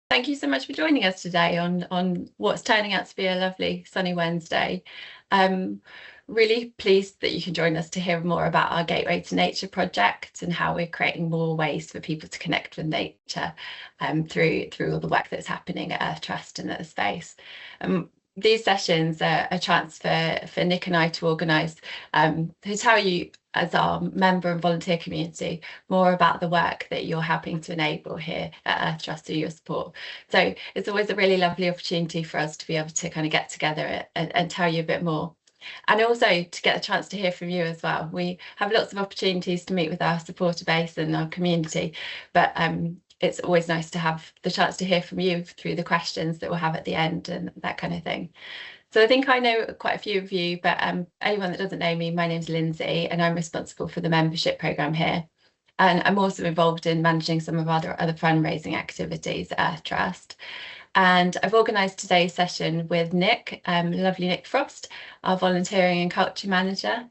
Thank you so much for joining us today on what's turning out to be a lovely sunny Wednesday. Really pleased that you can join us to hear more about our Gateway to Nature project and how we're creating more ways for people to connect with nature through all the work that's happening at Earth Trust and at the space. These sessions are a chance for Nick and I to organise to tell you, as our member and volunteer community, more about the work that you're helping to enable here at Earth Trust through your support. So it's always a really lovely opportunity for us to be able to kind of get together and tell you a bit more. And also to get a chance to hear from you as well. We have lots of opportunities to meet with our supporter base and our community, but it's always nice to have the chance to hear from you through the questions that we'll have at the end and that kind of thing. So I think I know quite a few of you, but anyone that doesn't know me, my name's Lindsay and I'm responsible for the membership programme here. And I'm also involved in managing some of our other fundraising activities at Earth Trust. And I've organised today's session with Nick, lovely Nick Frost, our volunteering and culture manager,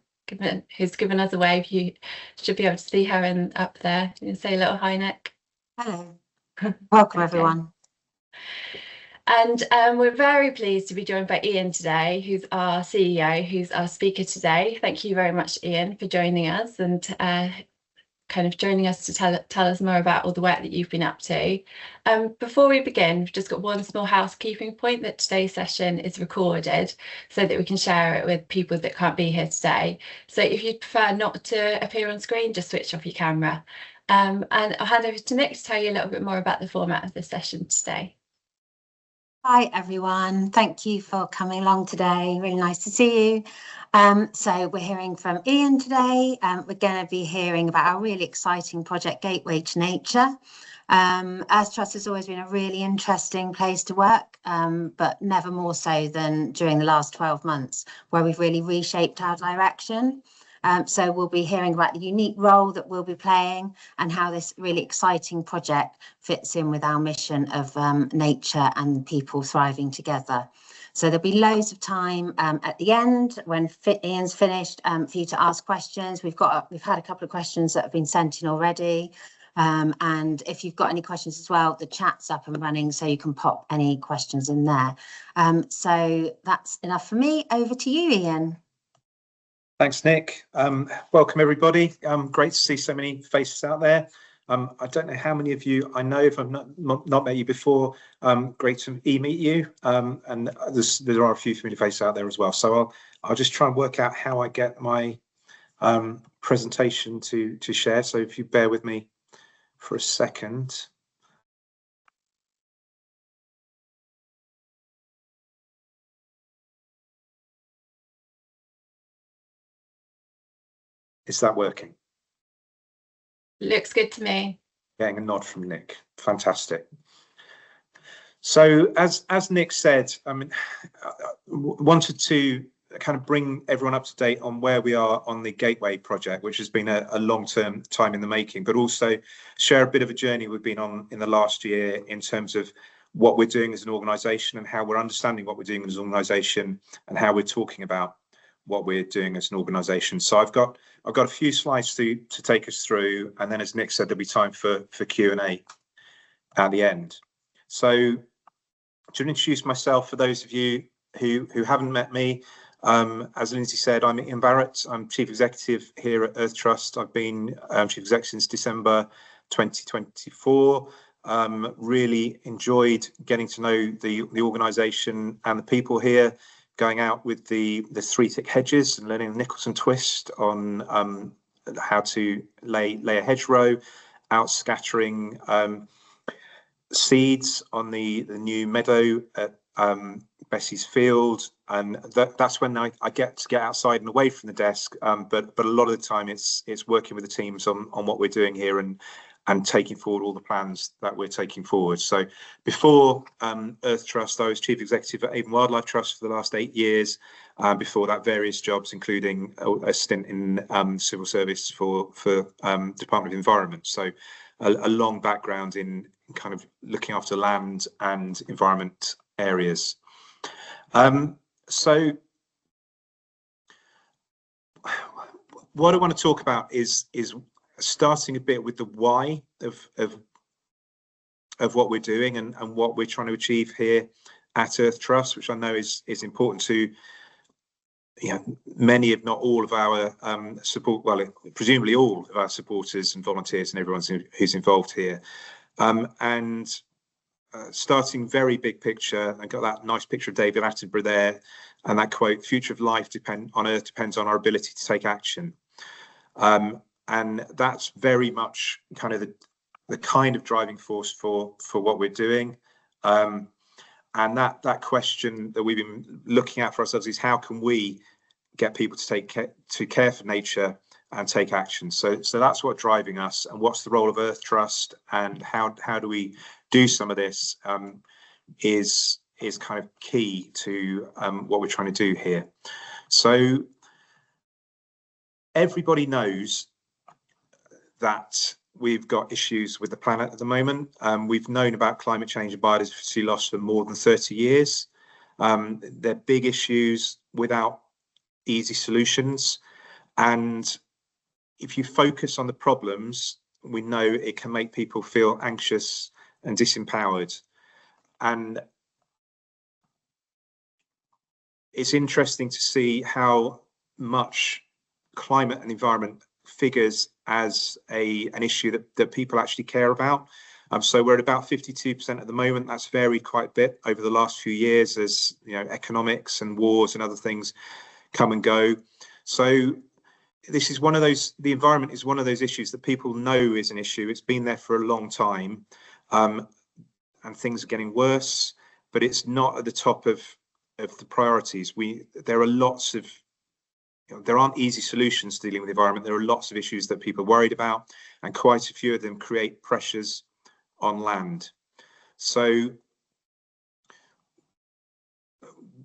who's given us a wave. You should be able to see her up there. You can say a little hi, Nick. Hello. Welcome, everyone. And we're very pleased to be joined by Ian today, who's our CEO, who's our speaker today. Thank you very much, Ian, for joining us and kind of joining us to tell us more about all the work that you've been up to. Before we begin, we've just got one small housekeeping point, that today's session is recorded so that we can share it with people that can't be here today. So if you prefer not to appear on screen, just switch off your camera. And I'll hand over to Nick to tell you a little bit more about the format of the session today. Hi, everyone. Thank you for coming along today. Really nice to see you. So we're hearing from Ian today. We're going to be hearing about our really exciting project, Gateway to Nature. Earth Trust has always been a really interesting place to work, but never more so than during the last 12 months, where we've really reshaped our direction. So we'll be hearing about the unique role that we'll be playing and how this really exciting project fits in with our mission of nature and people thriving together. So there'll be loads of time at the end when Ian's finished for you to ask questions. We've had a couple of questions that have been sent in already. And if you've got any questions as well, the chat's up and running, so you can pop any questions in there. So that's enough for me. Over to you, Ian. Thanks, Nick. Welcome, everybody. Great to see so many faces out there. I don't know how many of you I know, if I've not met you before. Great to meet you. And there are a few familiar faces out there as well. So I'll just try and work out how I get my presentation to share. So if you bear with me for a second. Is that working? Looks good to me. Getting a nod from Nick. Fantastic. So as Nick said, I mean, wanted to kind of bring everyone up to date on where we are on the Gateway project, which has been a long-term time in the making, but also share a bit of a journey we've been on in the last year in terms of what we're doing as an organisation and how we're understanding what we're doing as an organisation and how we're talking about what we're doing as an organisation. So I've got a few slides to take us through, and then, as Nick said, there'll be time for Q&A at the end. So to introduce myself for those of you who haven't met me, as Lindsay said, I'm Ian Barrett. I'm Chief Executive here at Earth Trust. I've been Chief Executive since December 2024. Really enjoyed getting to know the organisation and the people here, going out with the 3 thick hedges and learning the Nicholson twist on how to lay a hedgerow, out scattering seeds on the new meadow at Bessie's Field, and that's when I get outside and away from the desk. But a lot of the time it's working with the teams on what we're doing here and taking forward all the plans that we're taking forward. So before Earth Trust, I was Chief Executive at Avon Wildlife Trust for the last 8 years. Before that, various jobs, including a stint in civil service for Department of Environment. So a long background in kind of looking after land and environment areas. So what I want to talk about is starting a bit with the why of of what we're doing and what we're trying to achieve here at Earth Trust, which I know is important to many, if not all, of our support. Well, presumably all of our supporters and volunteers and everyone who's involved here. Starting very big picture, I got that nice picture of David Attenborough there, and that quote: "Future of life on Earth depends on our ability to take action." And that's very much kind of the kind of driving force for what we're doing. And that question that we've been looking at for ourselves is, how can we get people to care for nature and take action? So that's what's driving us, and what's the role of Earth Trust, and how do we do some of this is kind of key to what we're trying to do here. So everybody knows that we've got issues with the planet at the moment. We've known about climate change and biodiversity loss for more than 30 years. They're big issues without easy solutions. And if you focus on the problems, we know it can make people feel anxious and disempowered. And it's interesting to see how much climate and environment figures as an issue that people actually care about. So we're at about 52% at the moment. That's varied quite a bit over the last few years as economics and wars and other things come and go. So this is one of those, the environment is one of those issues that people know is an issue. It's been there for a long time, and things are getting worse, but it's not at the top of the priorities. There are lots of there aren't easy solutions to dealing with the environment. There are lots of issues that people are worried about, and quite a few of them create pressures on land. So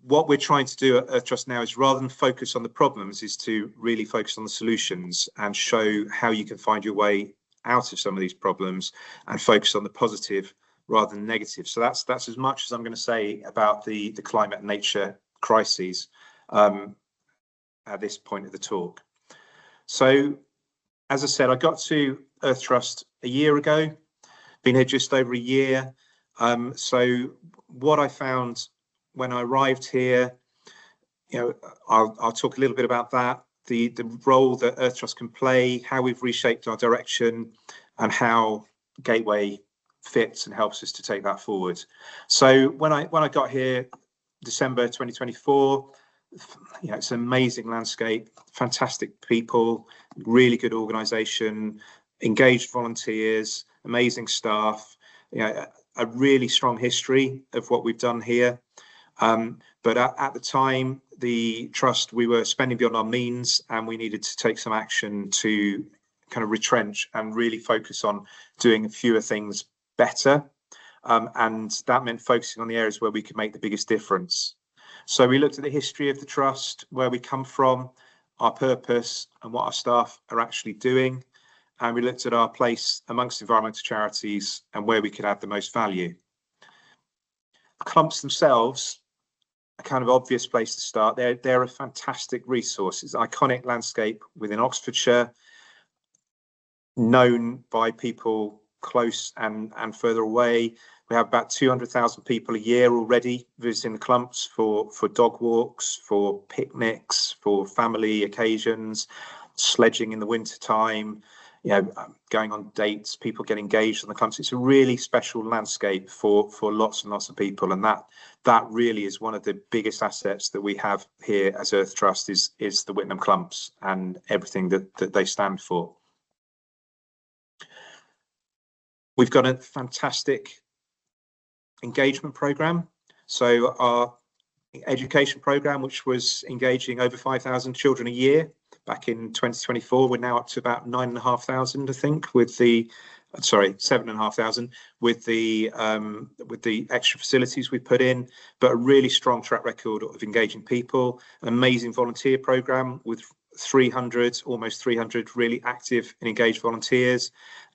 what we're trying to do at Earth Trust now is, rather than focus on the problems, is to really focus on the solutions and show how you can find your way out of some of these problems and focus on the positive rather than negative. So that's as much as I'm going to say about the climate and nature crises at this point of the talk. So, as I said, I got to Earth Trust a year ago, been here just over a year. So what I found when I arrived here, I'll talk a little bit about that, the role that Earth Trust can play, how we've reshaped our direction, and how Gateway fits and helps us to take that forward. So when I got here, December 2024, it's an amazing landscape, fantastic people, really good organisation, engaged volunteers, amazing staff, a really strong history of what we've done here. But at the time, the trust, we were spending beyond our means, and we needed to take some action to kind of retrench and really focus on doing fewer things better. And that meant focusing on the areas where we could make the biggest difference. So we looked at the history of the trust, where we come from, our purpose, and what our staff are actually doing. And we looked at our place amongst environmental charities and where we could add the most value. The clumps themselves, a kind of obvious place to start. They're a fantastic resource. It's an iconic landscape within Oxfordshire, known by people close and further away. We have about 200,000 people a year already visiting the clumps for dog walks, for picnics, for family occasions, sledging in the winter time, going on dates, people get engaged on the clumps. It's a really special landscape for lots and lots of people, and that really is one of the biggest assets that we have here as Earth Trust is the Whittenham clumps and everything that they stand for. We've got a fantastic engagement program. So our education program, which was engaging over 5,000 children a year back in 2024, we're now up to about 9,500, I think, with the 7,500 with the extra facilities we put in, but a really strong track record of engaging people, an amazing volunteer program with almost 300 really active and engaged volunteers,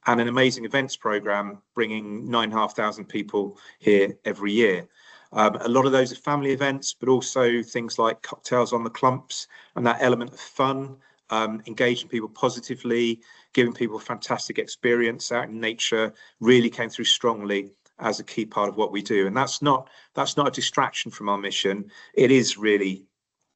and an amazing events program bringing 9,500 people here every year. A lot of those are family events, but also things like cocktails on the clumps and that element of fun, engaging people positively, giving people a fantastic experience out in nature really came through strongly as a key part of what we do. And that's not a distraction from our mission. It is really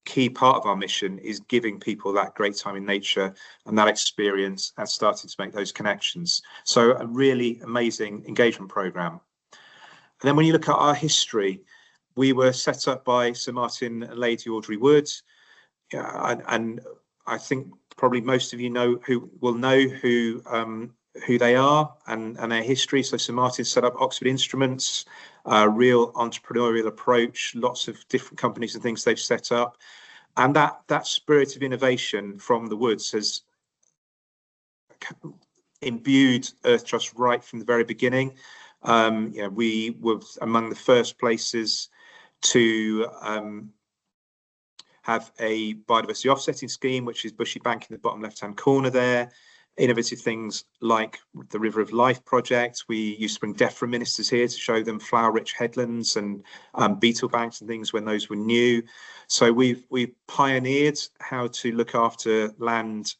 key part of our mission, is giving people that great time in nature and that experience and starting to make those connections. So a really amazing engagement program. And then when you look at our history, we were set up by Sir Martin and Lady Audrey Wood, and I think probably most of you know who they are and their history. So Sir Martin set up Oxford Instruments, a real entrepreneurial approach, lots of different companies and things they've set up. And that spirit of innovation from the Woods has imbued Earth Trust right from the very beginning. We were among the first places to have a biodiversity offsetting scheme, which is Bushy Bank in the bottom left-hand corner there. Innovative things like the River of Life project. We used to bring DEFRA ministers here to show them flower-rich headlands and beetle banks and things when those were new. So we've pioneered how to look after land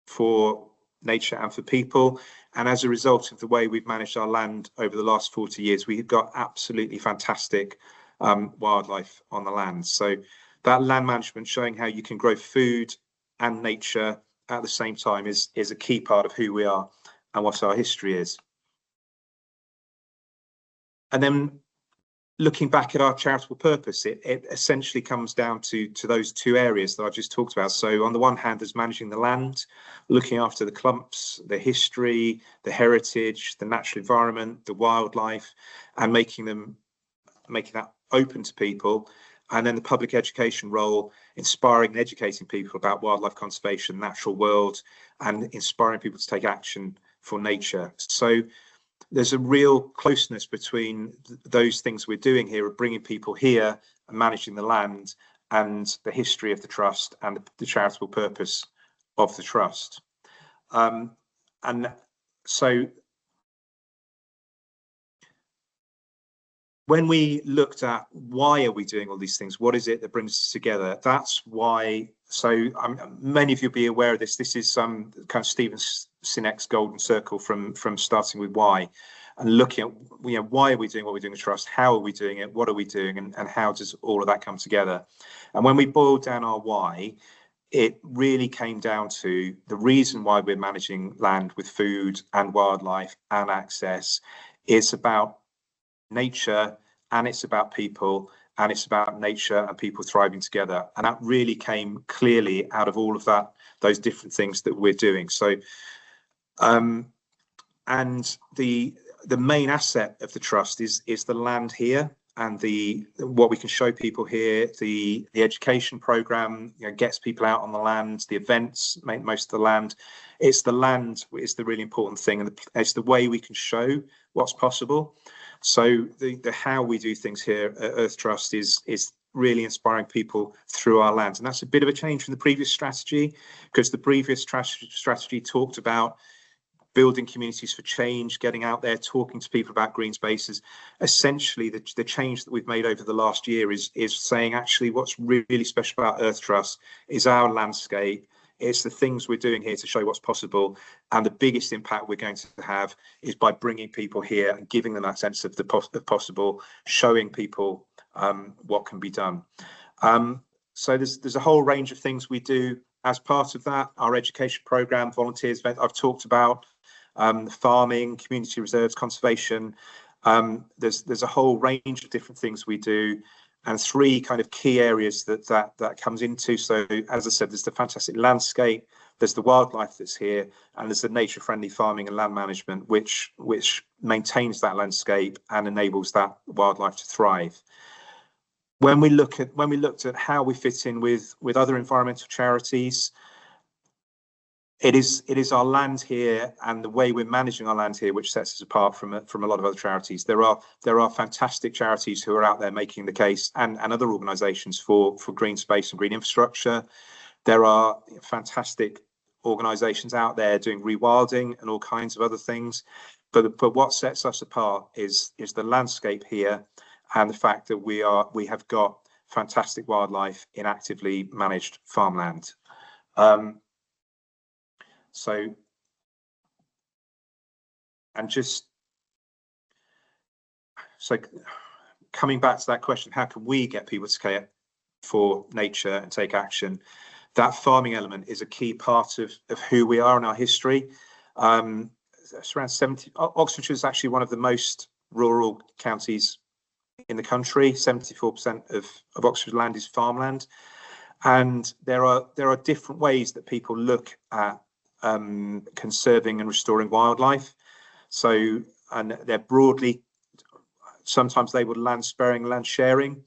for nature and for people. And as a result of the way we've managed our land over the last 40 years, we've got absolutely fantastic wildlife on the land. So that land management, showing how you can grow food and nature at the same time, is a key part of who we are and what our history is. And then looking back at our charitable purpose, it essentially comes down to those two areas that I've just talked about. So on the one hand, there's managing the land, looking after the clumps, the history, the heritage, the natural environment, the wildlife, and making that open to people. And then the public education role, inspiring and educating people about wildlife conservation, natural world, and inspiring people to take action for nature. So there's a real closeness between those things we're doing here, of bringing people here and managing the land, and the history of the trust and the charitable purpose of the trust. And so when we looked at why are we doing all these things, what is it that brings us together? That's why. So many of you will be aware of this. This is some kind of Stephen Sinek's golden circle from starting with why, and looking at why are we doing what we're doing in the trust, how are we doing it, what are we doing, and how does all of that come together? And when we boiled down our why, it really came down to the reason why we're managing land with food and wildlife and access. It's about nature, and it's about people, and it's about nature and people thriving together. And that really came clearly out of all of those different things that we're doing. So and the main asset of the trust is the land here, and what we can show people here. The education program gets people out on the land. The events make most of the land. It's the land is the really important thing, and it's the way we can show what's possible. So the how we do things here at Earth Trust is really inspiring people through our lands. And that's a bit of a change from the previous strategy, because the previous strategy talked about building communities for change, getting out there, talking to people about green spaces. Essentially, the change that we've made over the last year is saying, actually, what's really special about Earth Trust is our landscape. It's the things we're doing here to show what's possible, and the biggest impact we're going to have is by bringing people here and giving them that sense of the possible, showing people what can be done. So there's a whole range of things we do as part of that. Our education program, volunteers, I've talked about, farming, community reserves, conservation. There's a whole range of different things we do, and three kind of key areas that comes into. So as I said, there's the fantastic landscape, there's the wildlife that's here, and there's the nature-friendly farming and land management, which maintains that landscape and enables that wildlife to thrive. When we looked at how we fit in with other environmental charities, it is our land here and the way we're managing our land here which sets us apart from a lot of other charities. There are fantastic charities who are out there making the case, and other organisations for green space and green infrastructure. There are fantastic organisations out there doing rewilding and all kinds of other things. But what sets us apart is the landscape here, and the fact that we have got fantastic wildlife in actively managed farmland. So, and just So coming back to that question, how can we get people to care for nature and take action? That farming element is a key part of who we are in our history. It's around 70. Oxfordshire is actually one of the most rural counties in the country. 74% of Oxford's land is farmland, and there are different ways that people look at conserving and restoring wildlife. So, and they're broadly, sometimes they would land sparing, land sharing.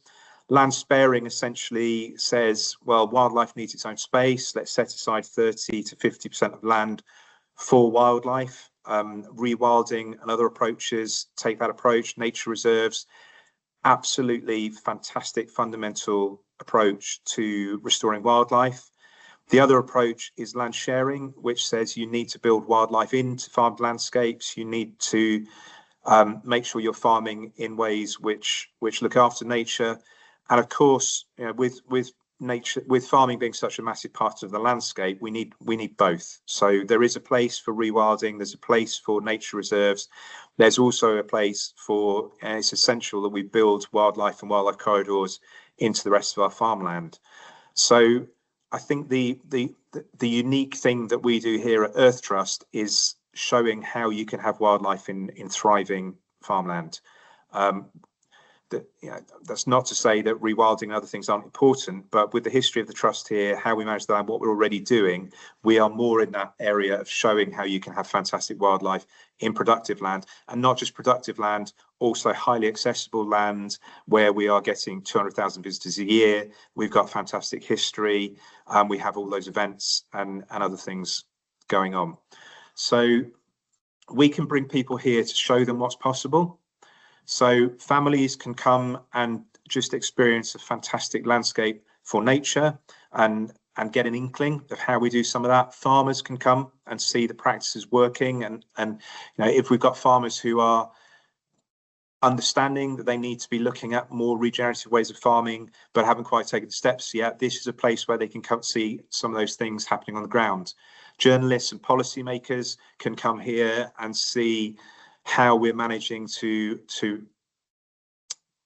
Land sparing essentially says, well, wildlife needs its own space. Let's set aside 30 to 50% of land for wildlife. Rewilding and other approaches take that approach. Nature reserves, absolutely fantastic fundamental approach to restoring wildlife. The other approach is land sharing, which says you need to build wildlife into farmed landscapes. You need to make sure you're farming in ways which look after nature. And of course, you know, with nature, with farming being such a massive part of the landscape, we need both. So there is a place for rewilding, there's a place for nature reserves, there's also a place for, and it's essential that we build wildlife and wildlife corridors into the rest of our farmland. So I think the unique thing that we do here at Earth Trust is showing how you can have wildlife in thriving farmland. That's not to say that rewilding and other things aren't important, but with the history of the trust here, how we manage the land, what we're already doing, we are more in that area of showing how you can have fantastic wildlife in productive land, and not just productive land, also highly accessible land where we are getting 200,000 visitors a year. We've got fantastic history, we have all those events and other things going on. So we can bring people here to show them what's possible. So families can come and just experience a fantastic landscape for nature and get an inkling of how we do some of that. Farmers can come and see the practices working, and you know, if we've got farmers who are understanding that they need to be looking at more regenerative ways of farming but haven't quite taken the steps yet, this is a place where they can come see some of those things happening on the ground. Journalists and policymakers can come here and see how we're managing to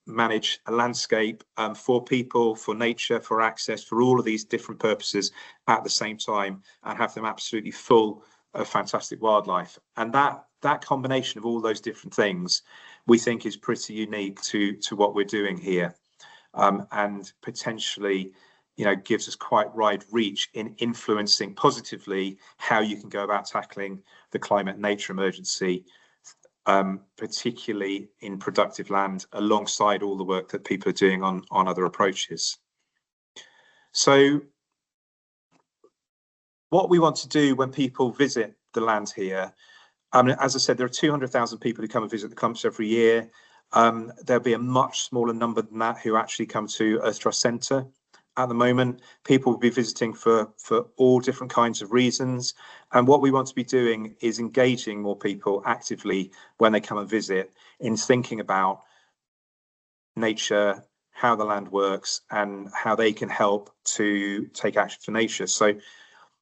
manage a landscape for people, for nature, for access, for all of these different purposes at the same time, and have them absolutely full of fantastic wildlife. And that combination of all those different things, we think, is pretty unique to what we're doing here, and potentially, you know, gives us quite wide reach in influencing positively how you can go about tackling the climate and nature emergency, particularly in productive land, alongside all the work that people are doing on other approaches. So what we want to do when people visit the land here, as I said, there are 200,000 people who come and visit the clumps every year. There'll be a much smaller number than that who actually come to Earth Trust Centre. At the moment, people will be visiting for all different kinds of reasons. And what we want to be doing is engaging more people actively when they come and visit in thinking about nature, how the land works, and how they can help to take action for nature. So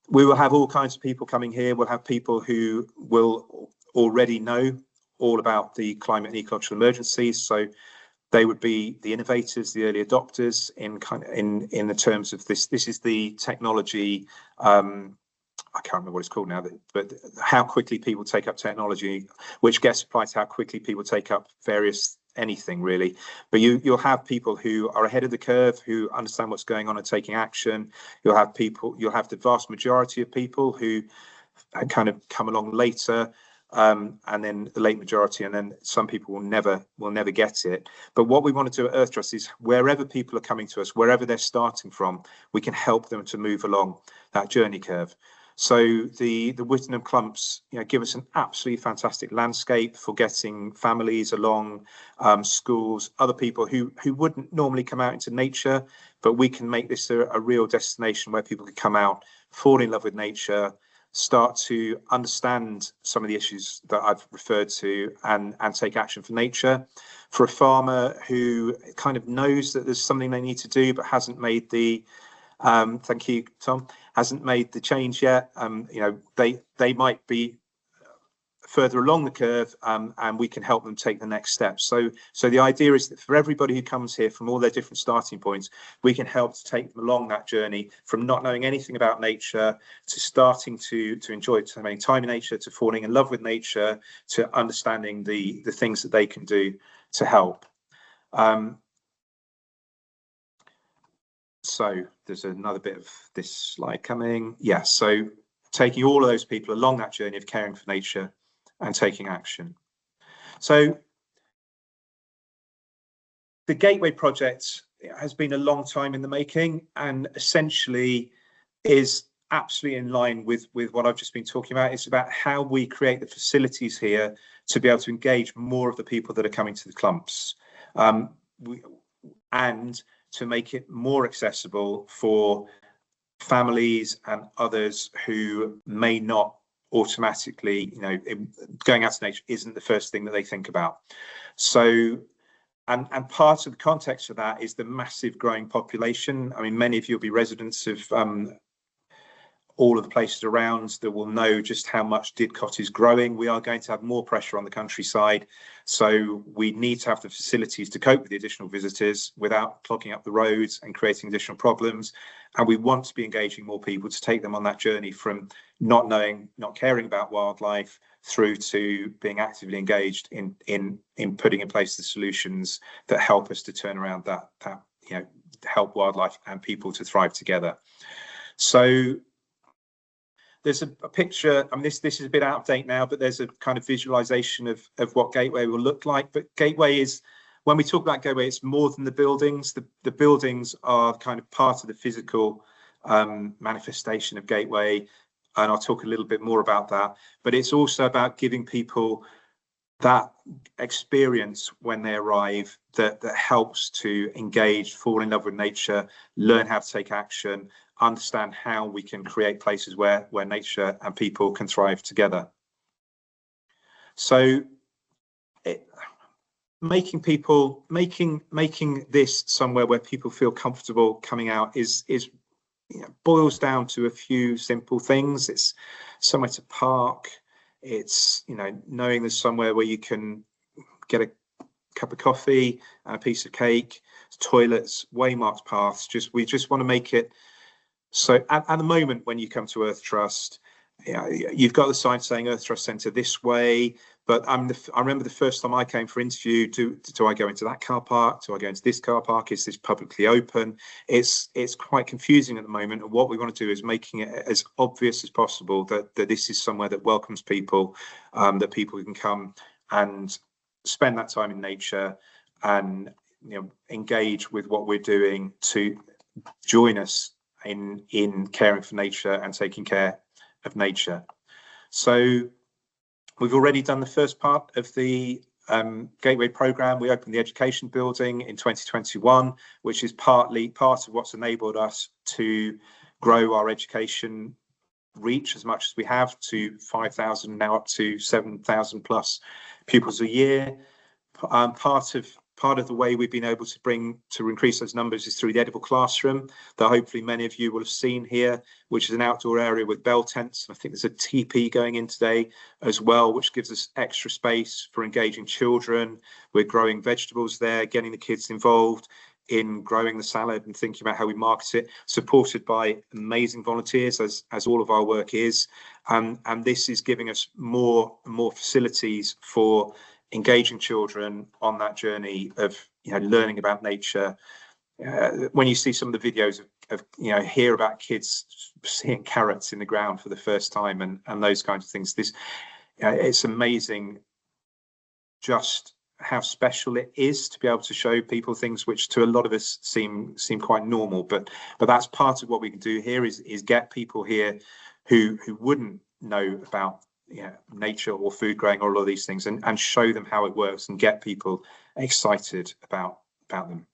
we will have all kinds of people coming here. We'll have people who will already know all about the climate and ecological emergencies. So they would be the innovators, the early adopters in the terms of this. This is the technology. I can't remember what it's called now, but how quickly people take up technology, which gets applied to how quickly people take up anything really. But you'll have people who are ahead of the curve, who understand what's going on and taking action. You'll have the vast majority of people who kind of come along later. And then the late majority, and then some people will never get it. But what we want to do at Earth Trust is wherever people are coming to us, wherever they're starting from, we can help them to move along that journey curve. So the Wittenham clumps, you know, give us an absolutely fantastic landscape for getting families along, schools, other people who wouldn't normally come out into nature, but we can make this a real destination where people can come out, fall in love with nature, start to understand some of the issues that I've referred to, and take action for nature. For a farmer who kind of knows that there's something they need to do but hasn't made the thank you, Tom, hasn't made the change yet, you know, they might be further along the curve, and we can help them take the next step. So the idea is that for everybody who comes here from all their different starting points, we can help to take them along that journey from not knowing anything about nature to starting to enjoy spending time in nature, to falling in love with nature, to understanding the things that they can do to help. So there's another bit of this slide coming. Yeah, so taking all of those people along that journey of caring for nature and taking action. So the Gateway project has been a long time in the making, and essentially is absolutely in line with what I've just been talking about. It's about how we create the facilities here to be able to engage more of the people that are coming to the clumps, and to make it more accessible for families and others who may not automatically, going out to nature isn't the first thing that they think about. So, and part of the context of that is the massive growing population. I mean, many of you will be residents of all of the places around that will know just how much Didcot is growing. We are going to have more pressure on the countryside, so we need to have the facilities to cope with the additional visitors without clogging up the roads and creating additional problems. And we want to be engaging more people to take them on that journey from not knowing, not caring about wildlife, through to being actively engaged in putting in place the solutions that help us to turn around that help wildlife and people to thrive together. So there's a picture. I mean, this is a bit out of date now, but there's a kind of visualization of what Gateway will look like. But Gateway is, when we talk about Gateway, it's more than the buildings. The buildings are kind of part of the physical manifestation of Gateway, and I'll talk a little bit more about that. But it's also about giving people that experience when they arrive that helps to engage, fall in love with nature, learn how to take action, understand how we can create places where nature and people can thrive together. So making this somewhere where people feel comfortable coming out is boils down to a few simple things. It's somewhere to park. It's knowing there's somewhere where you can get a cup of coffee and a piece of cake, toilets, waymarked paths. We just want to make it so at the moment when you come to Earth Trust, you've got the sign saying Earth Trust Centre this way, but I remember the first time I came for interview, do I go into that car park? Do I go into this car park? Is this publicly open? It's quite confusing at the moment, and what we want to do is making it as obvious as possible that this is somewhere that welcomes people, that people can come and spend that time in nature and engage with what we're doing, to join us in caring for nature and taking care of nature. So we've already done the first part of the Gateway programme. We opened the education building in 2021, which is part of what's enabled us to grow our education reach as much as we have, to 5,000, now up to 7,000 plus pupils a year. Part of the way we've been able to increase those numbers is through the Edible Classroom, that hopefully many of you will have seen here, which is an outdoor area with bell tents. I think there's a teepee going in today as well, which gives us extra space for engaging children. We're growing vegetables there, getting the kids involved in growing the salad and thinking about how we market it, supported by amazing volunteers, as all of our work is. And this is giving us more facilities for engaging children on that journey of learning about nature. When you see some of the videos of hear about kids seeing carrots in the ground for the first time and those kinds of things, it's amazing just how special it is to be able to show people things which to a lot of us seem quite normal, but that's part of what we can do here is get people here who wouldn't know about nature or food growing or all of these things, and show them how it works and get people excited about them.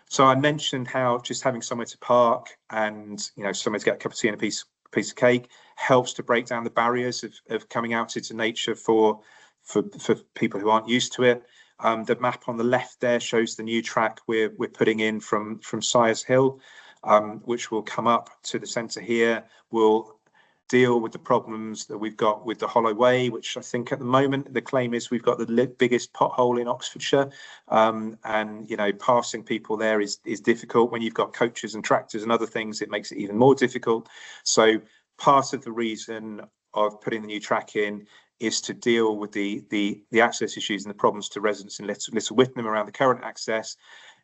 So I mentioned how just having somewhere to park and somewhere to get a cup of tea and a piece of cake helps to break down the barriers of coming out into nature for people who aren't used to it. The map on the left there shows the new track we're putting in from Sires Hill, which will come up to the centre here. Will deal with the problems that we've got with the Hollow Way, which I think at the moment the claim is we've got the biggest pothole in Oxfordshire, and passing people there is difficult. When you've got coaches and tractors and other things, it makes it even more difficult. So part of the reason of putting the new track in is to deal with the access issues and the problems to residents in Little Whitnam around the current access.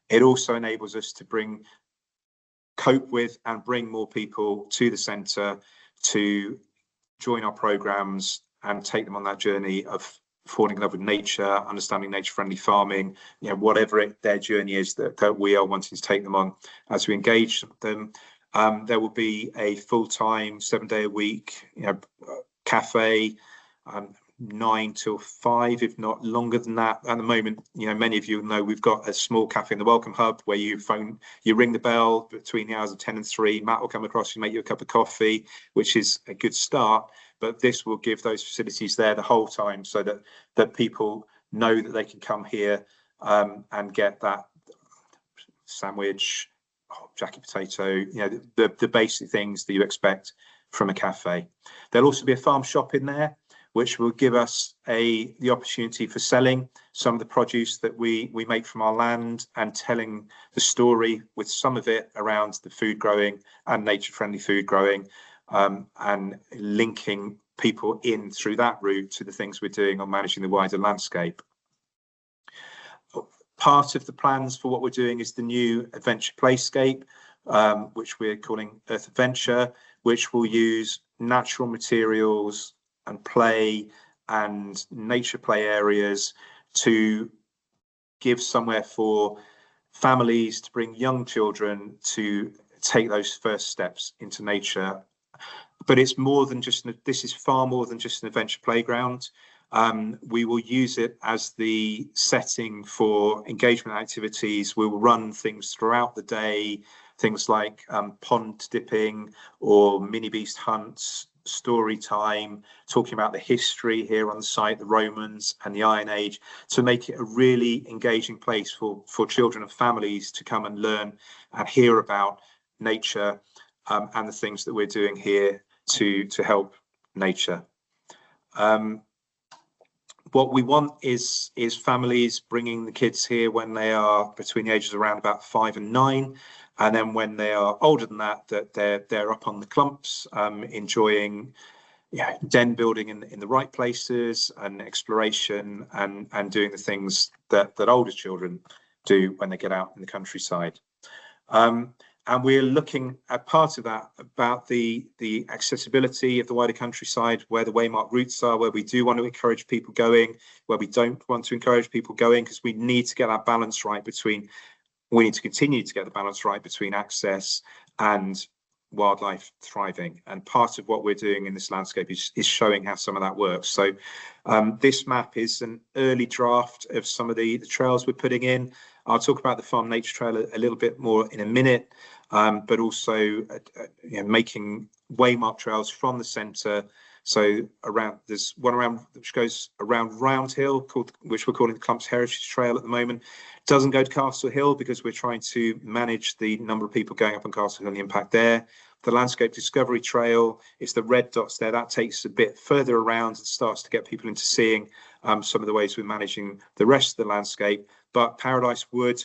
It also enables us to cope with and bring more people to the centre to join our programmes and take them on that journey of falling in love with nature, understanding nature-friendly farming, whatever their journey is that we are wanting to take them on as we engage them. There will be a full-time, 7-day-a-week, cafe, 9 till 5, if not longer than that. At the moment, many of you know we've got a small cafe in the Welcome Hub where you ring the bell between the hours of 10 and 3. Matt will come across and make you a cup of coffee, which is a good start. But this will give those facilities there the whole time, so that people know that they can come here and get that sandwich, jacket potato, the basic things that you expect from a cafe. There'll also be a farm shop in there, which will give us the opportunity for selling some of the produce that we make from our land and telling the story with some of it around the food growing and nature-friendly food growing, and linking people in through that route to the things we're doing on managing the wider landscape. Part of the plans for what we're doing is the new adventure playscape, which we're calling Earth Adventure, which will use natural materials and play and nature play areas to give somewhere for families to bring young children to take those first steps into nature. But it's more than just, this is far more than just an adventure playground. We will use it as the setting for engagement activities. We will run things throughout the day, things like pond dipping or mini beast hunts, story time, talking about the history here on the site, the Romans and the Iron Age, to make it a really engaging place for children and families to come and learn and hear about nature and the things that we're doing here to help nature. What we want is families bringing the kids here when they are between the ages around about 5 and 9. And then when they are older than that, they're up on the clumps, enjoying den building in the right places and exploration and doing the things that older children do when they get out in the countryside. And we're looking at part of that about the accessibility of the wider countryside, where the waymark routes are, where we do want to encourage people going, where we don't want to encourage people going, because we need to get that balance right between. We need to continue to get the balance right between access and wildlife thriving. And part of what we're doing in this landscape is showing how some of that works. So this map is an early draft of some of the trails we're putting in. I'll talk about the Farm Nature Trail a little bit more in a minute, but also making waymark trails from the centre. So there's one around which goes around Round Hill, which we're calling the Clumps Heritage Trail at the moment. It doesn't go to Castle Hill because we're trying to manage the number of people going up on Castle Hill and the impact there. The Landscape Discovery Trail is the red dots there. That takes a bit further around and starts to get people into seeing some of the ways we're managing the rest of the landscape. But Paradise Wood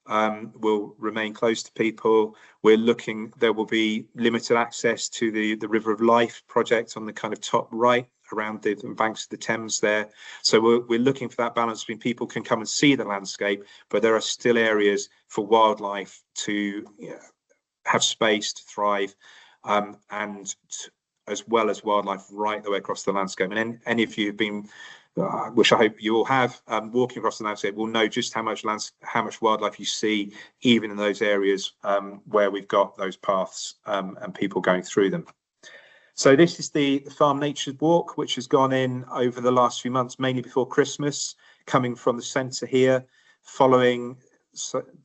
will remain close to people. We're looking, there will be limited access to the River of Life project on the kind of top right around the banks of the Thames there. So we're looking for that balance between people can come and see the landscape, but there are still areas for wildlife to have space to thrive, as well as wildlife right the way across the landscape. And any of you have been, which I hope you all have, walking across the landscape will know just how much wildlife you see, even in those areas where we've got those paths and people going through them. So this is the Farm Nature Walk, which has gone in over the last few months, mainly before Christmas, coming from the centre here, following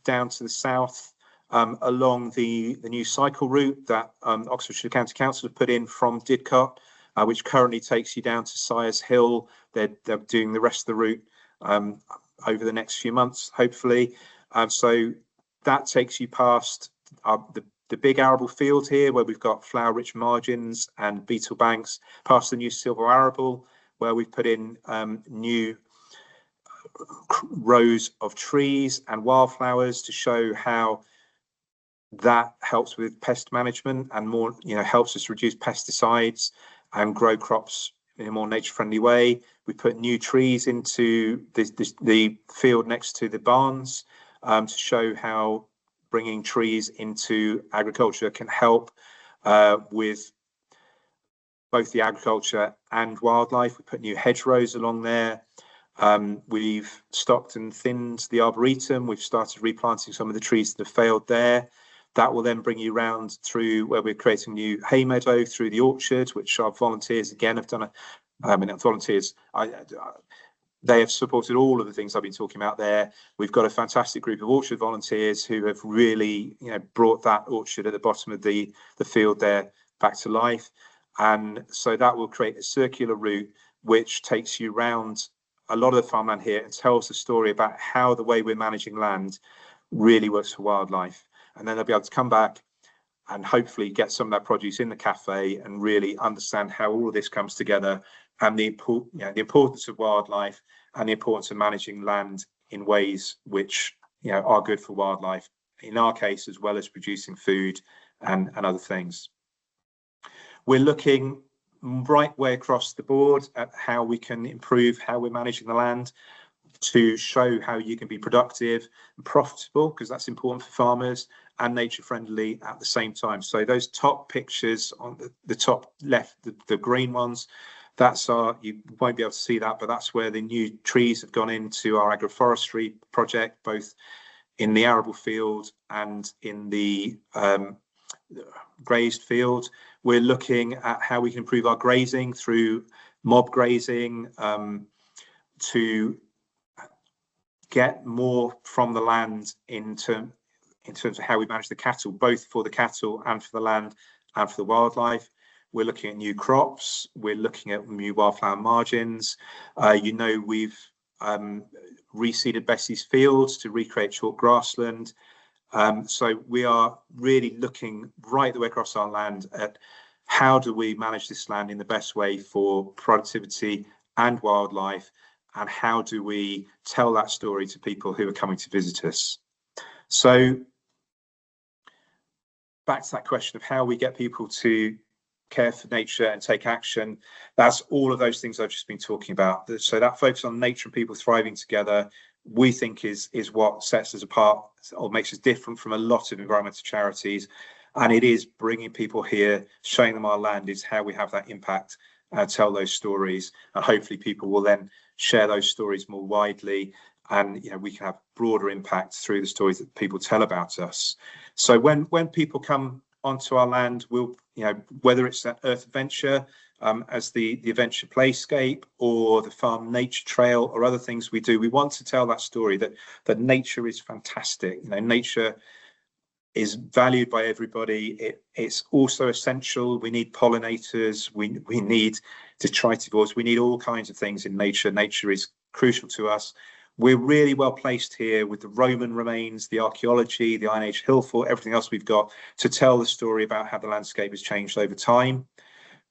down to the south along the new cycle route that Oxfordshire County Council have put in from Didcot, which currently takes you down to Sires Hill. They're doing the rest of the route over the next few months, hopefully. So that takes you past the the big arable field here where we've got flower rich margins and beetle banks, past the new silver arable where we've put in new rows of trees and wildflowers to show how that helps with pest management and more, helps us reduce pesticides and grow crops in a more nature-friendly way. We put new trees into the field next to the barns to show how bringing trees into agriculture can help with both the agriculture and wildlife. We put new hedgerows along there. We've stocked and thinned the arboretum. We've started replanting some of the trees that have failed there. That will then bring you round through where we're creating new hay meadow through the orchard, which our volunteers again have done. They have supported all of the things I've been talking about there. We've got a fantastic group of orchard volunteers who have really, brought that orchard at the bottom of the field there back to life. And so that will create a circular route which takes you round a lot of the farmland here and tells the story about how the way we're managing land really works for wildlife. And then they'll be able to come back and hopefully get some of that produce in the cafe and really understand how all of this comes together and the importance of wildlife and the importance of managing land in ways which are good for wildlife, in our case, as well as producing food and other things. We're looking right way across the board at how we can improve how we're managing the land to show how you can be productive and profitable, because that's important for farmers, and nature friendly at the same time. So those top pictures on the top left, the green ones, you won't be able to see that, but that's where the new trees have gone into our agroforestry project, both in the arable field and in the grazed field. We're looking at how we can improve our grazing through mob grazing to get more from the land in terms of how we manage the cattle, both for the cattle and for the land and for the wildlife. We're looking at new crops. We're looking at new wildflower margins. We've reseeded Bessie's fields to recreate short grassland. So we are really looking right the way across our land at how do we manage this land in the best way for productivity and wildlife, and how do we tell that story to people who are coming to visit us. So back to that question of how we get people to care for nature and take action. That's all of those things I've just been talking about. So that focus on nature and people thriving together, we think is what sets us apart or makes us different from a lot of environmental charities. And it is bringing people here, showing them our land is how we have that impact, tell those stories, and hopefully people will then share those stories more widely, and we can have broader impact through the stories that people tell about us. So when people come onto our land, we'll whether it's that Earth Adventure as the Adventure Playscape or the Farm Nature Trail or other things we do, we want to tell that story that nature is fantastic. Nature is valued by everybody. It's also essential. We need pollinators. We need detritivores. We need all kinds of things in nature. Nature is crucial to us. We're really well placed here with the Roman remains, the archaeology, the Iron Age hill fort, everything else we've got to tell the story about how the landscape has changed over time.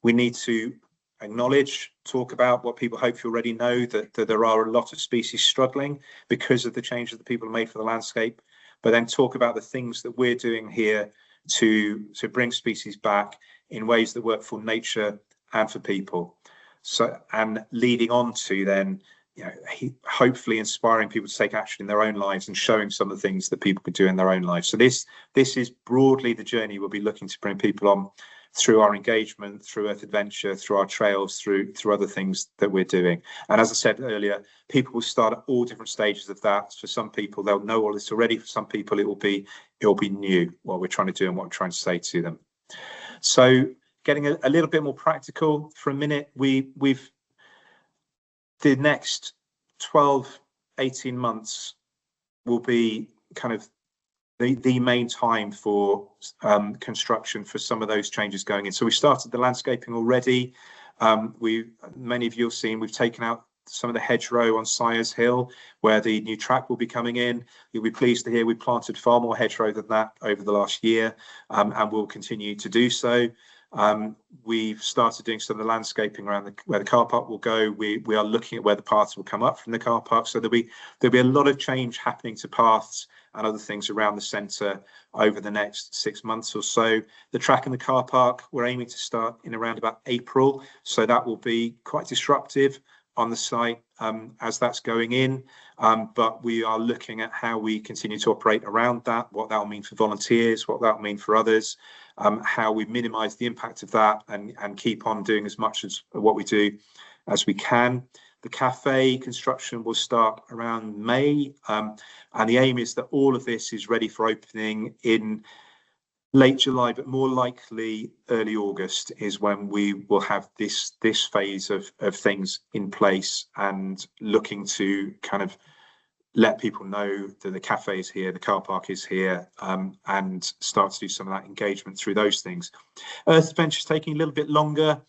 We need to acknowledge, talk about what people hopefully already know, that there are a lot of species struggling because of the changes that people have made for the landscape, but then talk about the things that we're doing here to bring species back in ways that work for nature and for people. So, and leading on to then, hopefully inspiring people to take action in their own lives and showing some of the things that people could do in their own lives. So this is broadly the journey we'll be looking to bring people on through our engagement, through Earth Adventure, through our trails, through other things that we're doing. And as I said earlier, people will start at all different stages of that. For some people, they'll know all this already. For some people, it will be new, what we're trying to do and what we're trying to say to them. So getting a little bit more practical for a minute, we've the next 12, 18 months will be kind of the main time for construction for some of those changes going in. So we started the landscaping already. Many of you have seen we've taken out some of the hedgerow on Sires Hill, where the new track will be coming in. You'll be pleased to hear we planted far more hedgerow than that over the last year, and will continue to do so. We've started doing some of the landscaping around where the car park will go. We are looking at where the paths will come up from the car park. So there'll be a lot of change happening to paths and other things around the centre over the next 6 months or so. The track and the car park, we're aiming to start in around about April. So that will be quite disruptive on the site as that's going in. But we are looking at how we continue to operate around that, what that will mean for volunteers, what that will mean for others, how we minimise the impact of that and keep on doing as much as what we do as we can. The cafe construction will start around May, and the aim is that all of this is ready for opening in late July, but more likely early August is when we will have this phase of things in place and looking to kind of let people know that the cafe is here, the car park is here, and start to do some of that engagement through those things. Earth Adventure is taking a little bit longer.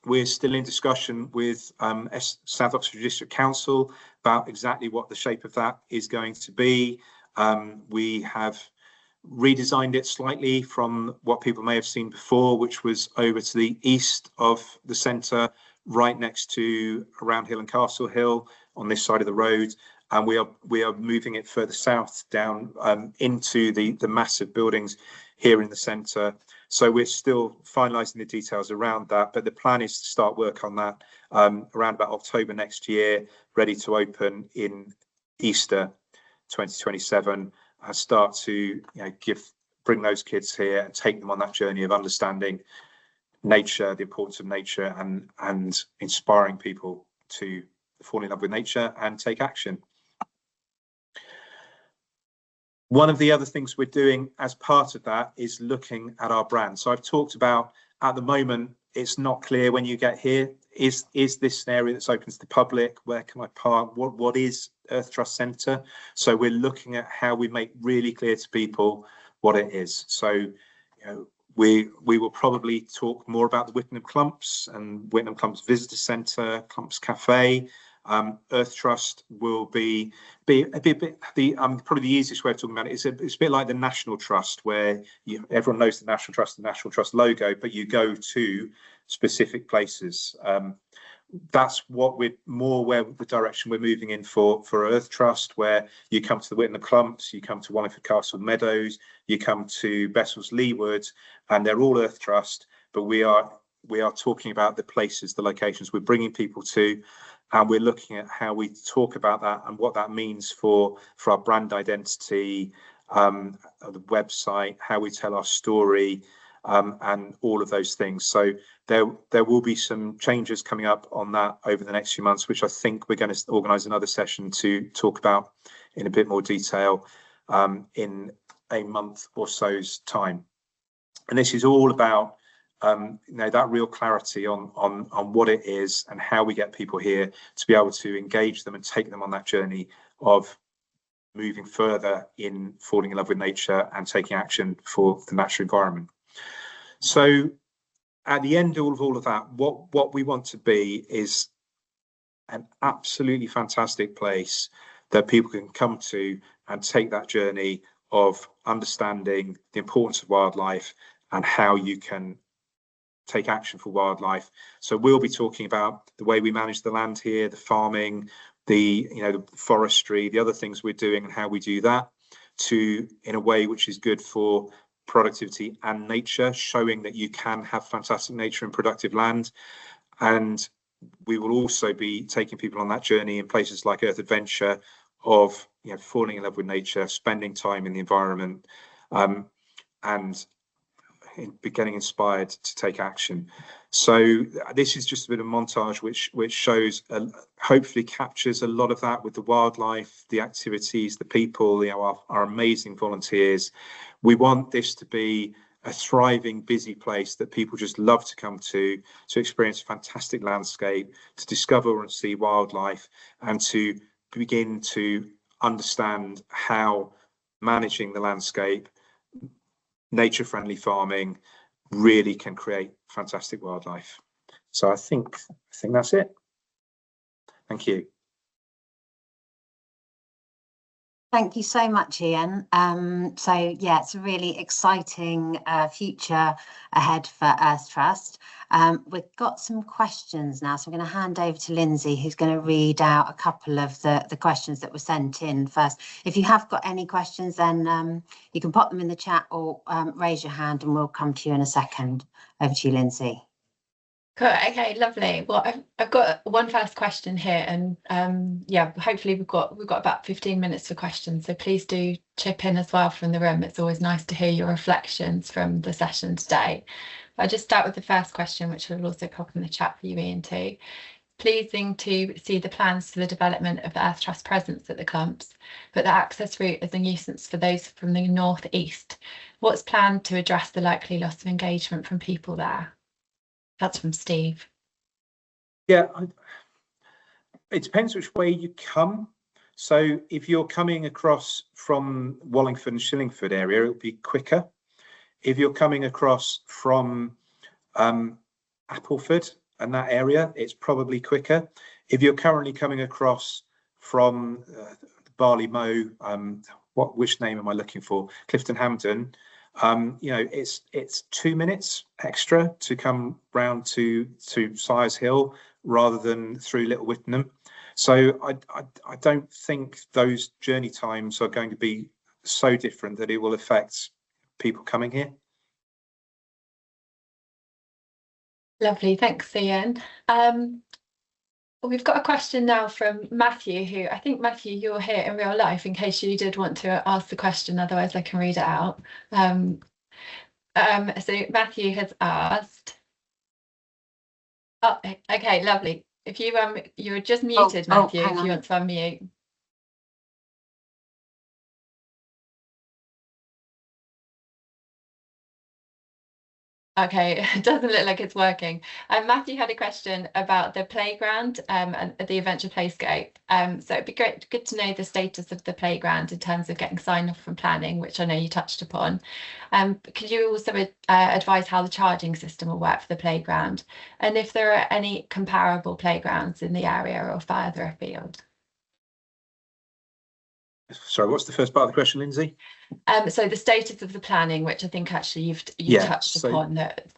We're still in discussion with South Oxford District Council about exactly what the shape of that is going to be. We have redesigned it slightly from what people may have seen before, which was over to the east of the centre, right next to Round Hill and Castle Hill on this side of the road. And we are moving it further south down into the massive buildings here in the centre. So we're still finalising the details around that, but the plan is to start work on that around about October next year, ready to open in Easter 2027, and start to bring those kids here and take them on that journey of understanding nature, the importance of nature, and inspiring people to fall in love with nature and take action. One of the other things we're doing as part of that is looking at our brand. So I've talked about, at the moment, it's not clear when you get here, is this an area that's open to the public? Where can I park? What is Earth Trust Centre? So we're looking at how we make really clear to people what it is. So we will probably talk more about the Wittenham Clumps and Wittenham Clumps Visitor Centre, Clumps Cafe. Earth Trust will be a bit probably the easiest way of talking about it is it's a bit like the National Trust, where everyone knows the National Trust logo, but you go to specific places. That's what where the direction we're moving in for Earth Trust, where you come to the Wittenham Clumps, you come to Wallingford Castle Meadows, you come to Bessells Leeward, and they're all Earth Trust, but we are talking about the places, the locations we're bringing people to, and we're looking at how we talk about that and what that means for our brand identity, the website, how we tell our story, and all of those things. So there will be some changes coming up on that over the next few months, which I think we're going to organise another session to talk about in a bit more detail in a month or so's time. And this is all about that real clarity on what it is and how we get people here to be able to engage them and take them on that journey of moving further in falling in love with nature and taking action for the natural environment. So at the end of all of that, what we want to be is an absolutely fantastic place that people can come to and take that journey of understanding the importance of wildlife and how you can take action for wildlife. So we'll be talking about the way we manage the land here, the farming, the forestry, the other things we're doing and how we do that in a way which is good for productivity and nature, showing that you can have fantastic nature and productive land. And we will also be taking people on that journey in places like Earth Adventure of falling in love with nature, spending time in the environment, and getting inspired to take action. So this is just a bit of montage which shows, hopefully captures a lot of that with the wildlife, the activities, the people, our amazing volunteers. We want this to be a thriving, busy place that people just love to come to experience a fantastic landscape, to discover and see wildlife, and to begin to understand how managing the landscape, nature-friendly farming really can create fantastic wildlife. So I think that's it. Thank you. Thank you so much, Ian. So yeah, it's a really exciting future ahead for Earth Trust. We've got some questions now, so I'm going to hand over to Lindsay, who's going to read out a couple of the questions that were sent in first. If you have got any questions, then you can pop them in the chat or raise your hand and we'll come to you in a second. Over to you, Lindsay. Cool. Okay, lovely. Well, I've got one first question here, and yeah, hopefully we've got about 15 minutes for questions. So please do chip in as well from the room. It's always nice to hear your reflections from the session today. I'll just start with the first question, which will also pop in the chat for you, Ian, too. Pleasing to see the plans for the development of the Earth Trust presence at the clumps, but the access route is a nuisance for those from the north-east. What's planned to address the likely loss of engagement from people there? That's from Steve. Yeah, it depends which way you come. So if you're coming across from Wallingford and Shillingford area, it'll be quicker. If you're coming across from Appleford and that area, it's probably quicker. If you're currently coming across from Barley Mow, which name am I looking for? Clifton Hampden. You know, it's 2 minutes extra to come round to Sires Hill rather than through Little Wittenham. So I don't think those journey times are going to be so different that it will affect people coming here. Lovely, thanks, Ian. We've got a question now from Matthew, who I think, Matthew, you're here in real life in case you did want to ask the question, otherwise I can read it out. So Matthew has asked, oh, okay, lovely. If you you're just muted, Matthew, if you want to unmute. Okay, it doesn't look like it's working. Matthew had a question about the playground and the Adventure Playscape. So it'd be good to know the status of the playground in terms of getting sign off from planning, which I know you touched upon. Could you also advise how the charging system will work for the playground, and if there are any comparable playgrounds in the area or further afield? Sorry, what's the first part of the question, Lindsay? So the status of the planning, which I think actually you've touched upon, that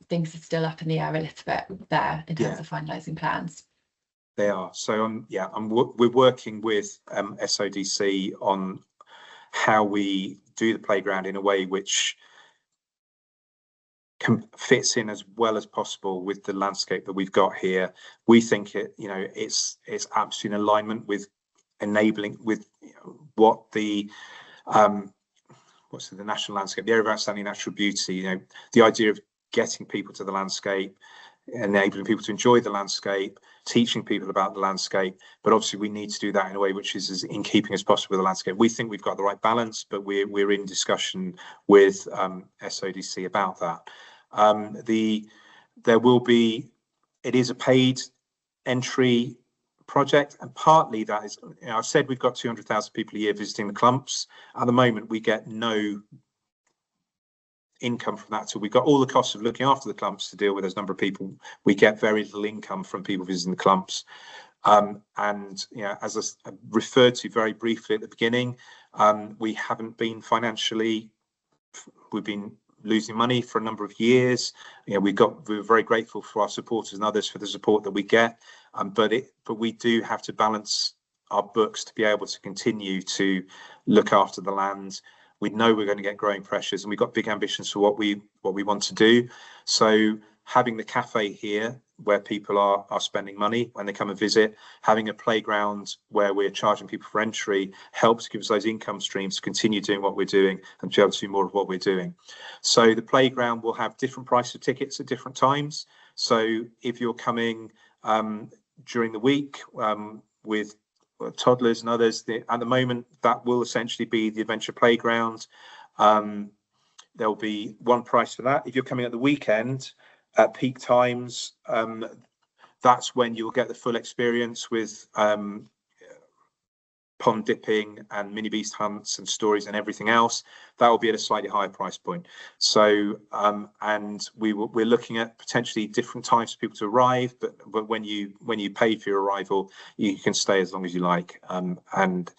things are still up in the air a little bit there in terms of finalising plans. They are. So we're working with SODC on how we do the playground in a way which fits in as well as possible with the landscape that we've got here. We think it's absolutely in alignment with enabling with what the the national landscape, the area of outstanding natural beauty, the idea of getting people to the landscape, enabling people to enjoy the landscape, teaching people about the landscape, but obviously we need to do that in a way which is as in keeping as possible with the landscape. We think we've got the right balance, but we're in discussion with SODC about that. It is a paid entry project, and partly that is, I've said we've got 200,000 people a year visiting the clumps. At the moment we get no income from that, so we've got all the costs of looking after the clumps to deal with those number of people. We get very little income from people visiting the clumps, and as I referred to very briefly at the beginning, we haven't been financially, we've been losing money for a number of years. We're very grateful for our supporters and others for the support that we get, but we do have to balance our books to be able to continue to look after the land. We know we're going to get growing pressures, and we've got big ambitions for what we want to do. So having the cafe here where people are spending money when they come and visit, having a playground where we're charging people for entry helps give us those income streams to continue doing what we're doing and to be able to do more of what we're doing. So the playground will have different prices of tickets at different times. So if you're coming during the week with toddlers and others, at the moment that will essentially be the Adventure Playground. There'll be one price for that. If you're coming at the weekend at peak times, that's when you'll get the full experience with pond dipping and mini beast hunts and stories and everything else, that will be at a slightly higher price point. So and we're looking at potentially different times for people to arrive, but when you pay for your arrival, you can stay as long as you like. And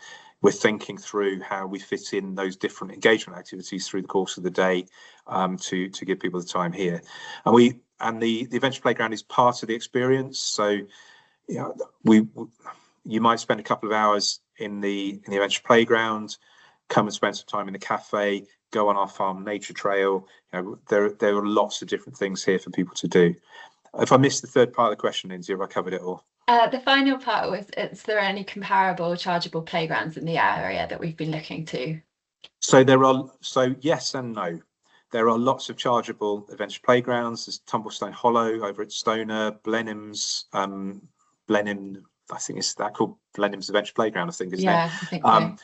we're thinking through how we fit in those different engagement activities through the course of the day, to give people the time here. And the adventure playground is part of the experience. So you might spend a couple of hours in the adventure playground, come and spend some time in the cafe, go on our farm nature trail. There are lots of different things here for people to do. If I missed the third part of the question, Lindsay, have I covered it all? The final part was, is there any comparable chargeable playgrounds in the area that we've been looking to? So yes and no. There are lots of chargeable adventure playgrounds. There's Tumblestone Hollow over at Stoner, Blenheim's, Blenheim, I think it's that called Blenheim's Adventure Playground, I think, isn't it? Yeah, I think so.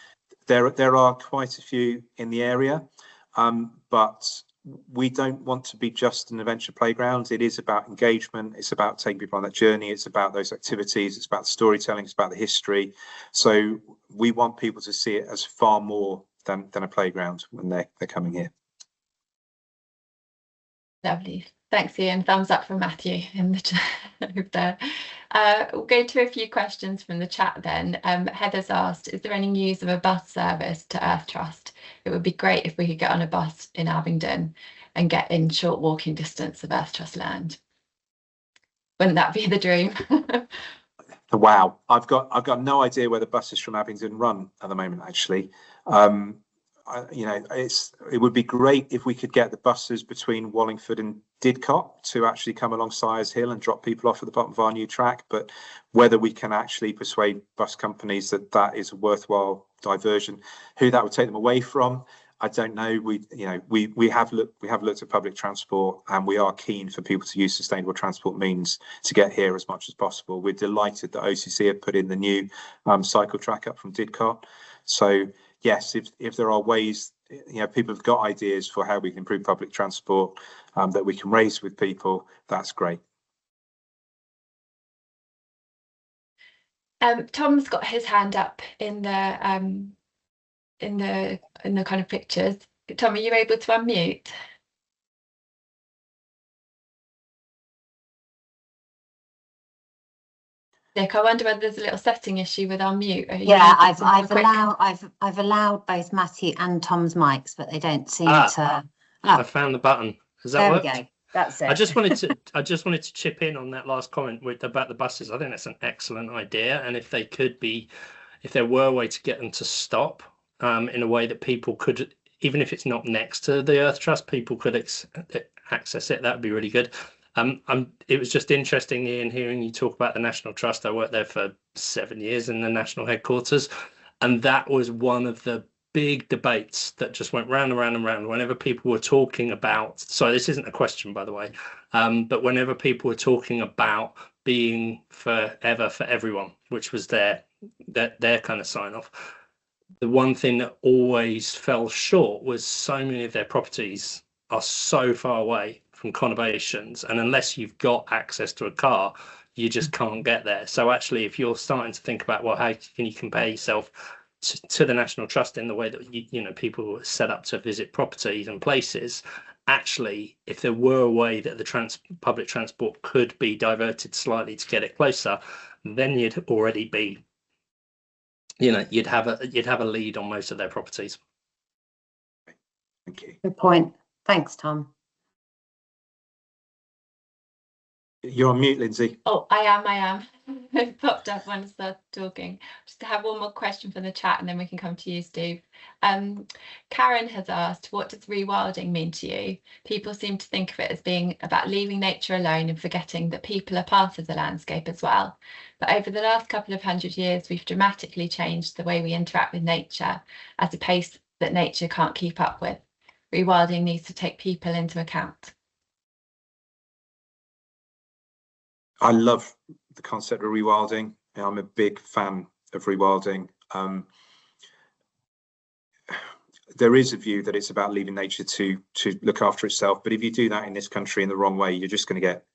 There are quite a few in the area, but we don't want to be just an adventure playground. It is about engagement. It's about taking people on that journey. It's about those activities. It's about the storytelling. It's about the history. So we want people to see it as far more than a playground when they're coming here. Lovely. Thanks, Ian. Thumbs up from Matthew in the chat over there. We'll go to a few questions from the chat then. Heather's asked, is there any news of a bus service to Earth Trust? It would be great if we could get on a bus in Abingdon and get in short walking distance of Earth Trust land. Wouldn't that be the dream? Wow, I've got no idea where the buses from Abingdon run at the moment, actually. It would be great if we could get the buses between Wallingford and Didcot to actually come along Sires Hill and drop people off at the bottom of our new track. But whether we can actually persuade bus companies that is a worthwhile diversion, who that would take them away from, I don't know. We have looked at public transport, and we are keen for people to use sustainable transport means to get here as much as possible. We're delighted that OCC have put in the new cycle track up from Didcot. So yes, if there are ways, people have got ideas for how we can improve public transport that we can raise with people, that's great. Tom's got his hand up in the kind of pictures. Tom, are you able to unmute? Nick, I wonder whether there's a little setting issue with our mute. Yeah, I've allowed both Matthew and Tom's mics, but they don't seem to. I found the button. Does that work? There we go. That's it. I just wanted to chip in on that last comment about the buses. I think that's an excellent idea, and if there were a way to get them to stop in a way that people could, even if it's not next to the Earth Trust, people could access it, that would be really good. It was just interesting, Ian, hearing you talk about the National Trust. I worked there for 7 years in the national headquarters, and that was one of the big debates that just went round and round and round whenever people were talking about, sorry, this isn't a question, by the way, but whenever people were talking about being forever for everyone, which was their kind of sign off, the one thing that always fell short was so many of their properties are so far away from conurbations, and unless you've got access to a car, you just can't get there. So actually, if you're starting to think about, well, how can you compare yourself to the National Trust in the way that people are set up to visit properties and places, actually, if there were a way that the public transport could be diverted slightly to get it closer, then you'd already be, you'd have a lead on most of their properties. Thank you. Good point. Thanks, Tom. You're on mute, Lindsay. Oh, I am. It popped up when I started talking. Just to have one more question from the chat, and then we can come to you, Steve. Karen has asked, what does rewilding mean to you? People seem to think of it as being about leaving nature alone and forgetting that people are part of the landscape as well. But over the last couple of 100 years, we've dramatically changed the way we interact with nature at a pace that nature can't keep up with. Rewilding needs to take people into account. I love the concept of rewilding. I'm a big fan of rewilding. There is a view that it's about leaving nature to look after itself, but if you do that in this country in the wrong way, you're just going to get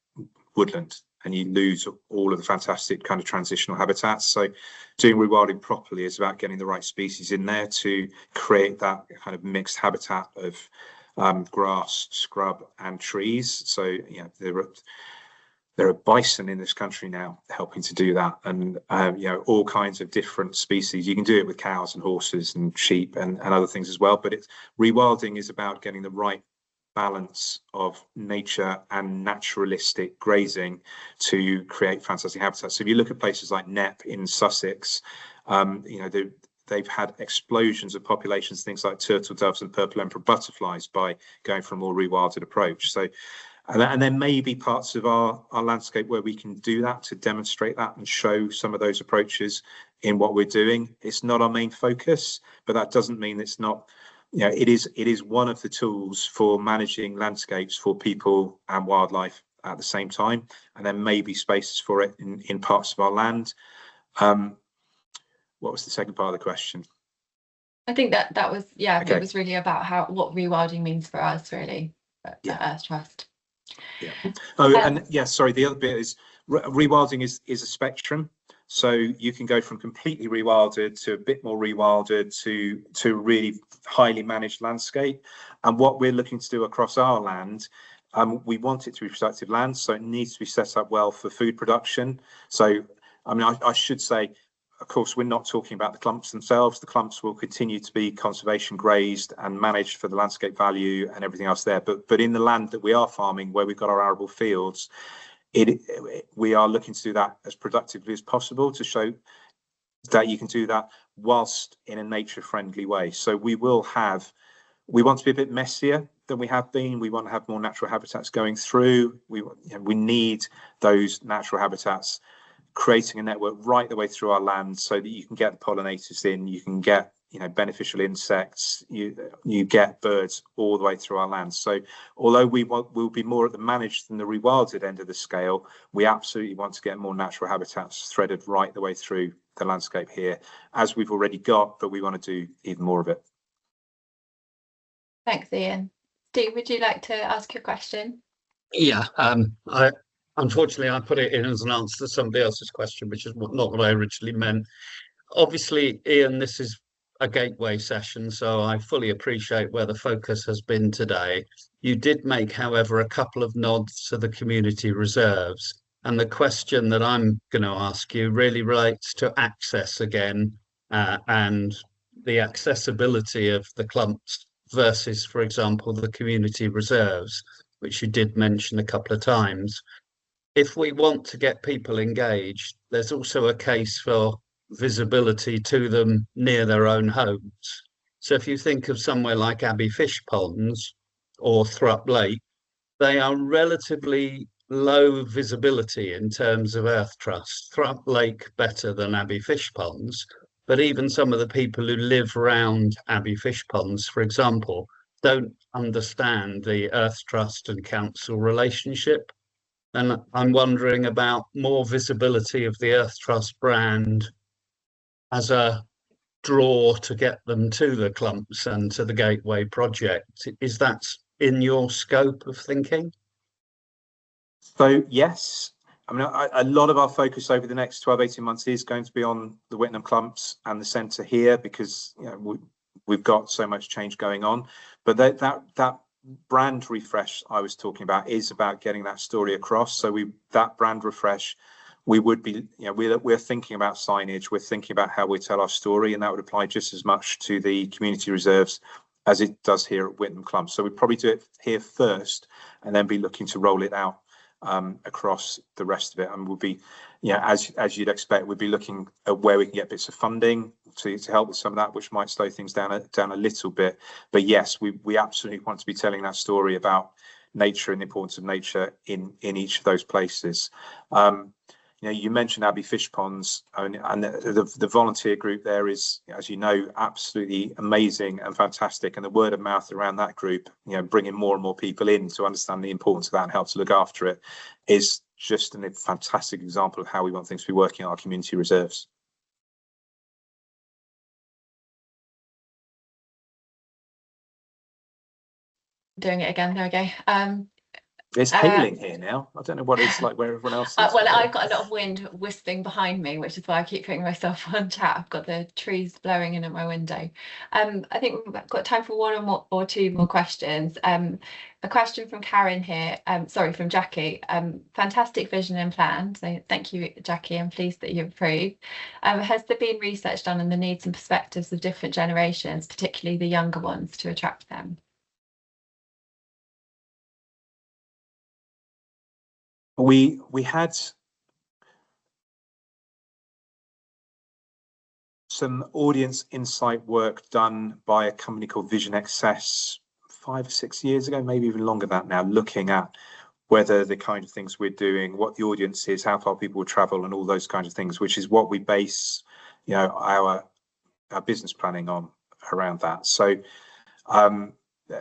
woodland, and you lose all of the fantastic kind of transitional habitats. So doing rewilding properly is about getting the right species in there to create that kind of mixed habitat of grass, scrub and trees. So you know, there are bison in this country now helping to do that, and you know, all kinds of different species. You can do it with cows and horses and sheep and other things as well, but rewilding is about getting the right balance of nature and naturalistic grazing to create fantastic habitats. So if you look at places like Knepp in Sussex, you know, they've had explosions of populations, things like turtle doves and purple emperor butterflies, by going for a more rewilded approach. So, and there may be parts of our landscape where we can do that, to demonstrate that and show some of those approaches in what we're doing. It's not our main focus, but that doesn't mean it's not. You know, it is one of the tools for managing landscapes for people and wildlife at the same time, and there may be spaces for it in parts of our land. What was the second part of the question? I think that was, yeah, okay. It was really about what rewilding means for us, really, at Earth Trust. Yeah. Oh, and yeah, sorry, the other bit is rewilding is a spectrum. So you can go from completely rewilded to a bit more rewilded to really highly managed landscape. And what we're looking to do across our land, we want it to be productive land, so it needs to be set up well for food production. So, I mean, I should say, of course, we're not talking about the clumps themselves. The clumps will continue to be conservation grazed and managed for the landscape value and everything else there. But in the land that we are farming, where we've got our arable fields, we are looking to do that as productively as possible, to show that you can do that whilst in a nature friendly way. So we want to be a bit messier than we have been. We want to have more natural habitats going through. We need those natural habitats, creating a network right the way through our land, so that you can get the pollinators in, you can get, you know, beneficial insects, you get birds all the way through our land. So although we'll be more at the managed than the rewilded end of the scale, we absolutely want to get more natural habitats threaded right the way through the landscape here, as we've already got, but we want to do even more of it. Thanks, Ian. Steve, would you like to ask your question? Yeah, unfortunately, I put it in as an answer to somebody else's question, which is not what I originally meant. Obviously, Ian, this is a gateway session, so I fully appreciate where the focus has been today. You did make, however, a couple of nods to the community reserves. And the question that I'm going to ask you really relates to access again, and the accessibility of the clumps versus, for example, the community reserves, which you did mention a couple of times. If we want to get people engaged, there's also a case for visibility to them near their own homes. So if you think of somewhere like Abbey Fish Ponds or Thrupp Lake, they are relatively low visibility in terms of Earth Trust. Thrupp Lake better than Abbey Fish Ponds, but even some of the people who live around Abbey Fish Ponds, for example, don't understand the Earth Trust and Council relationship. And I'm wondering about more visibility of the Earth Trust brand as a draw to get them to the clumps and to the Gateway project. Is that in your scope of thinking? So yes, I mean, a lot of our focus over the next 12-18 months is going to be on the Whittenham clumps and the centre here, because, you know, we've got so much change going on. But that brand refresh I was talking about is about getting that story across. So that brand refresh, we would be, you know, we're thinking about signage, we're thinking about how we tell our story, and that would apply just as much to the community reserves as it does here at Whittenham Clumps. So we'd probably do it here first, and then be looking to roll it out across the rest of it. And we'll be, you know, as you'd expect, we'd be looking at where we can get bits of funding to help with some of that, which might slow things down a little bit. But yes, we absolutely want to be telling that story about nature and the importance of nature in each of those places. You know, you mentioned Abbey Fish Ponds, and the volunteer group there is, as you know, absolutely amazing and fantastic. And the word of mouth around that group, you know, bringing more and more people in to understand the importance of that and help to look after it, is just a fantastic example of how we want things to be working at our community reserves. Doing it again, there we go. It's hailing here now. I don't know what it's like where everyone else is. Well, I've got a lot of wind whistling behind me, which is why I keep putting myself on chat. I've got the trees blowing in at my window. I think we've got time for one or two more questions. A question from Karen here, sorry, from Jackie. Fantastic vision and plan. So thank you, Jackie. I'm pleased that you approve. Has there been research done on the needs and perspectives of different generations, particularly the younger ones, to attract them? We had some audience insight work done by a company called Vision Excess 5 or 6 years ago, maybe even longer than that now, looking at whether the kind of things we're doing, what the audience is, how far people will travel, and all those kinds of things, which is what we base, you know, our business planning on around that. So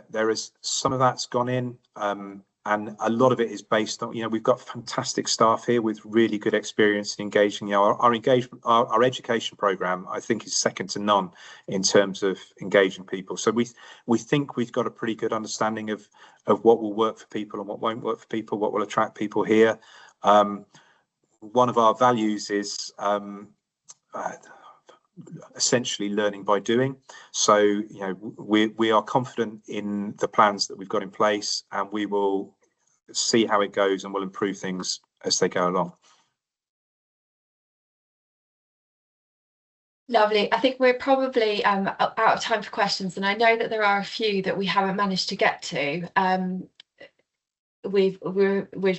there is some of that's gone in. And a lot of it is based on, you know, we've got fantastic staff here with really good experience in engaging. You know, our engagement, our education program, I think, is second to none in terms of engaging people. So we think we've got a pretty good understanding of what will work for people and what won't work for people, what will attract people here. One of our values is essentially learning by doing. So, you know, we are confident in the plans that we've got in place, and we will see how it goes and we'll improve things as they go along. Lovely. I think we're probably out of time for questions, and I know that there are a few that we haven't managed to get to. We've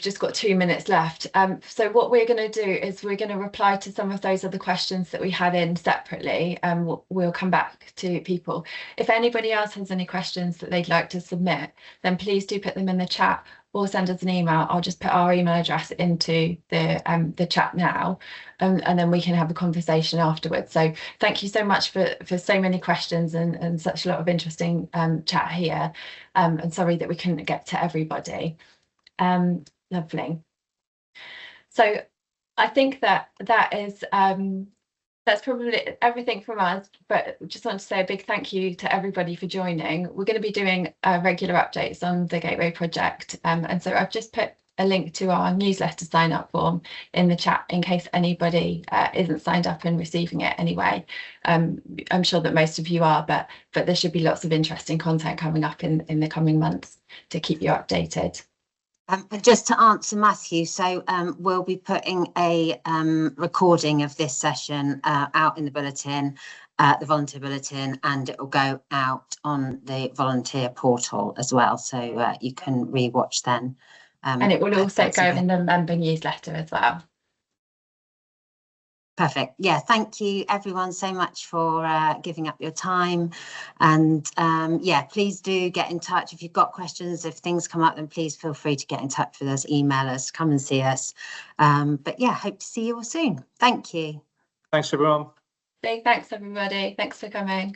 just got 2 minutes left. So what we're going to do is we're going to reply to some of those other questions that we had in separately, and we'll come back to people. If anybody else has any questions that they'd like to submit, then please do put them in the chat or send us an email. I'll just put our email address into the chat now, and then we can have a conversation afterwards. So thank you so much for so many questions and such a lot of interesting chat here. And sorry that we couldn't get to everybody. Lovely. So I think that is that's probably everything from us, but just want to say a big thank you to everybody for joining. We're going to be doing regular updates on the Gateway project, and so I've just put a link to our newsletter sign up form in the chat in case anybody isn't signed up and receiving it anyway. I'm sure that most of you are, but there should be lots of interesting content coming up in the coming months to keep you updated. Just to answer Matthew, so we'll be putting a recording of this session out in the bulletin, the volunteer bulletin, and it will go out on the volunteer portal as well, so you can rewatch then. And it will also go in the member newsletter as well. Perfect. Yeah, thank you everyone so much for giving up your time, and yeah, please do get in touch if you've got questions. If things come up, then please feel free to get in touch with us, email us, come and see us. But yeah, hope to see you all soon. Thank you. Thanks everyone. Big thanks everybody. Thanks for coming.